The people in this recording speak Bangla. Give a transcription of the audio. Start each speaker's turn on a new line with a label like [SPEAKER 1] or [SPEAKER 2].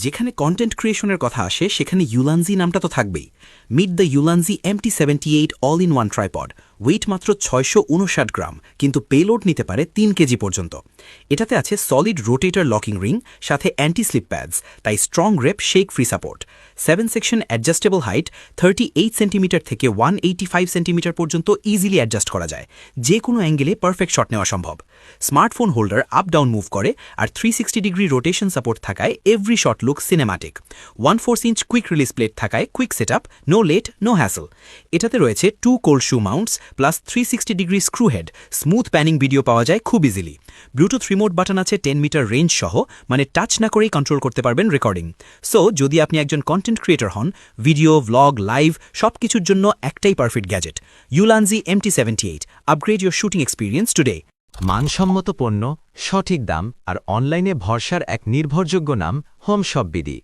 [SPEAKER 1] যেখানে কন্টেন্ট ক্রিয়েশনের কথা আসে সেখানে ইউলানজি নামটা তো থাকবেই। Meet the Ulanzi MT78 all in one tripod, weight মাত্র 659 গ্রাম, কিন্তু পেলোড নিতে পারে 3 কেজি পর্যন্ত। এটাতে আছে সলিড রোটেটর লকিং রিং, সাথে অ্যান্টি স্লিপ প্যাডস, তাই strong grape shake free support. 7 section adjustable height 38 centimetre থেকে 185 সেন্টিমিটার পর্যন্ত ইজিলি অ্যাডজাস্ট করা যায়। যে কোনো অ্যাঙ্গেলে পারফেক্ট শট নেওয়া সম্ভব। Smartphone holder up down move করে, আর 360 ডিগ্রি রোটেশন সাপোর্ট থাকায় every shot look cinematic. 1/4 inch quick release plate থাকায় quick setup, no late no hassle. এটাতে রয়েছে 2 cold shoe mounts plus 360 degree screw head, smooth panning video পাওয়া যায় খুব ইজিলি। ব্লুটুথ রিমোট বাটন আছে 10 মিটার রেঞ্জ সহ, মানে টাচ না করেই কন্ট্রোল করতে পারবেন রেকর্ডিং। সো যদি আপনি একজন কন্টেন্ট ক্রিয়েটর হন, ভিডিও, ভ্লগ, লাইভ সব কিছুর জন্য একটাই perfect gadget, Ulanzi MT78। Upgrade your shooting experience today.
[SPEAKER 2] মানসম্মত পণ্য, সঠিক দাম আর অনলাইনে ভরসার এক নির্ভরযোগ্য নাম হোম শপ বিডি।